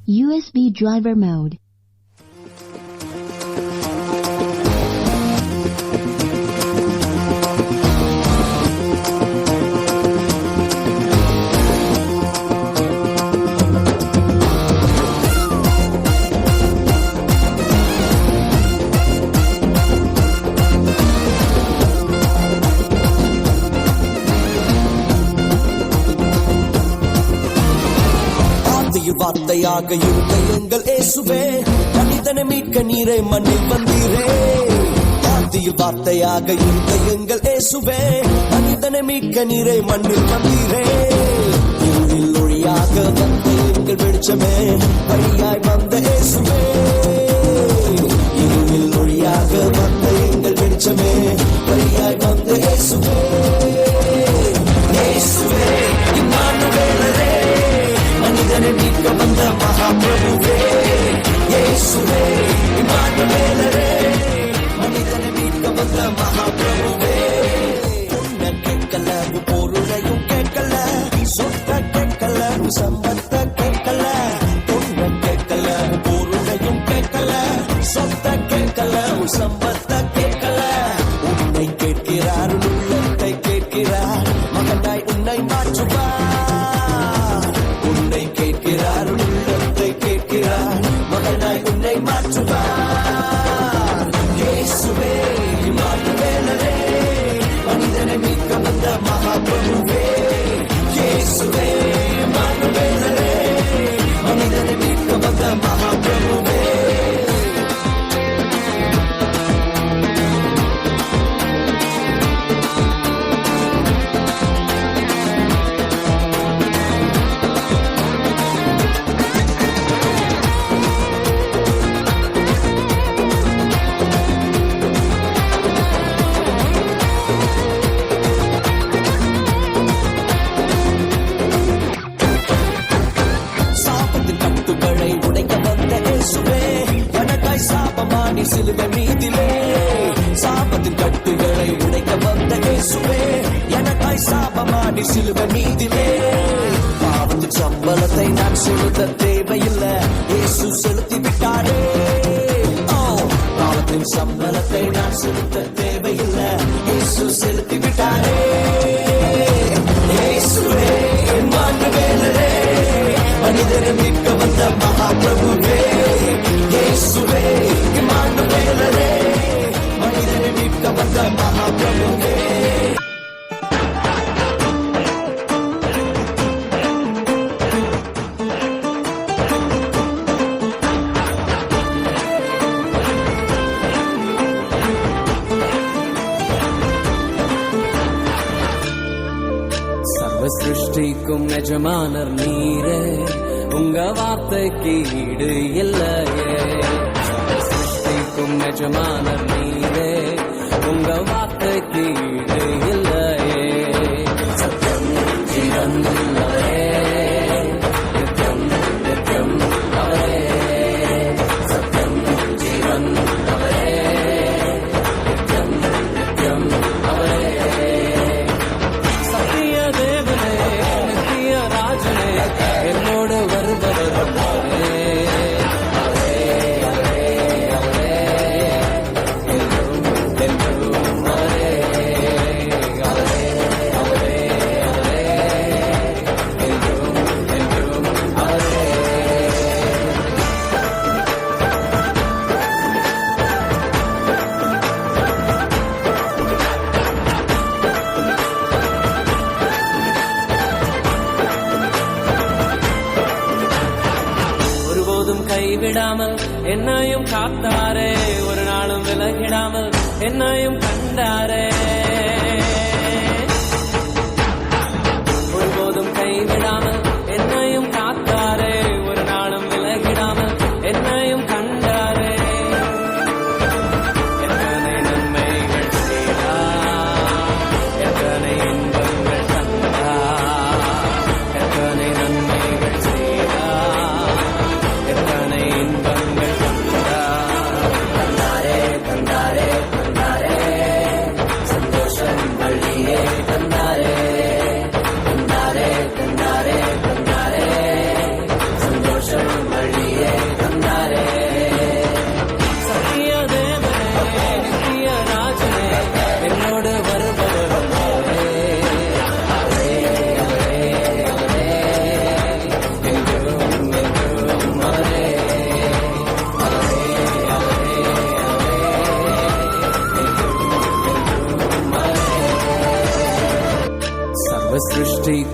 USB driver mode. வார்த்தையாக இருந்த எங்கள் இயேசுவே, மனிதனை மீட்க நீரை மண்ணில் வந்தீரே. ஆதியில் வார்த்தையாக இருந்த எங்கள் இயேசுவே, மனிதனை மீட்க நீரை மண்ணில் வந்தீரே. இருளில் ஒளியாக வந்த எங்கள் வெளிச்சமே, வழியாய் வந்த இயேசுவே. இருளில் ஒளியாக வந்த எங்கள் வெளிச்சமே, வழியாய் வந்த இயேசுவே. இயேசுவே இம்மானுவேலரே, மனிதனை மீட்க வந்த மகாபிரபுவே. இயேசுவே இம்மானுவேலரே, மனிதனை மீட்க வந்த மகாபிரபுவே. உன்னை கேட்கல, பொருளையும் கேட்கல, சொத்த கேட்கல, சம்பத்த கேட்கல. உன்னை கேட்கல, பொருளையும் கேட்கல, சொத்த கேட்கல, சம்பத்த கேட்கல. உன்னை கேட்கிறார், உள்ளத்தை கேட்கிறார், மகனாய் உன்னை மாற்றுவார். உன்னை கேட்கிறார், உள்ளத்தை கேட்கிறார், மகனாய் உன்னை மாற்றுவார். இயேசுவே இம்மானுவேலரே, மனிதனை மீட்க வந்த மகாபிரபுவே. இயேசுவே இம்மானுவேலரே, மனிதனை மீட்க வந்த மகாபிரபுவே. சிலுவை மீதிலே சாபத்தின் கட்டுகளை உடைக்க வந்த இயேசுவே, எனக்காய் சாபமானி சிலுவை மீதிலே. பாவத்தின் சம்பளத்தை நான் செலுத்த தேவையில்லை, இயேசு செலுத்தி விட்டாரே. பாவத்தின் சம்பளத்தை நான் செலுத்த தேவையில்லை, இயேசு செலுத்தி விட்டாரே. இயேசுவே இம்மானுவேலரே, மனிதனை மீட்க வந்த மகாபிரபுவே. இயேசுவே இம்மானுவேலரே, மனிதனை மீட்க வந்த மகாபிரபுவே. சர்வ சிருஷ்டிக்கும் எஜமானர் நீரே, உங்க வார்த்தைக்கு ஈடு இல்லையே. சிருஷ்டிக்கும் எஜமானர் நீரே, உங்க வார்த்தைக்கு ஈடு இல்லையே. சத்தியம் ஜீவன் அவரே, நித்தியம் நித்தியம் அவரே. சத்தியம் ஜீவன் அவரே, நித்தியம் நித்தியம் அவரே. சத்திய தேவனே, நித்திய ராஜனே, என்னோடு வருபவர் அவரே. கைவிடாமல் என்னையும் காத்தாரே, ஒரு நாளும் விலகிடாமல் என்னையும் கண்டாரே. ஒருபோதும் கைவிடாமல் என்னையும் காத்தாரே, ஒரு நாளும் விலகிடாமல் என்னையும் கண்டாரே. எத்தனை நன்மைகள் செய்தார், எத்தனை இன்பங்கள் தந்தார், எத்தனை நன்மைகள் செய்தார், எத்தனை இன்பங்கள் தந்தாரே. தந்தாரே தந்தாரே தந்தாரே, சந்தோஷம்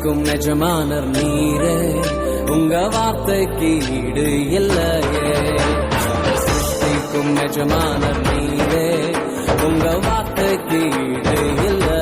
சிருஷ்டிக்கும் எஜமானர் நீரே, உங்க வார்த்தைக்கு ஈடு இல்லையே. சிருஷ்டிக்கும் எஜமானர் நீரே, உங்க வார்த்தைக்கு ஈடு இல்லை.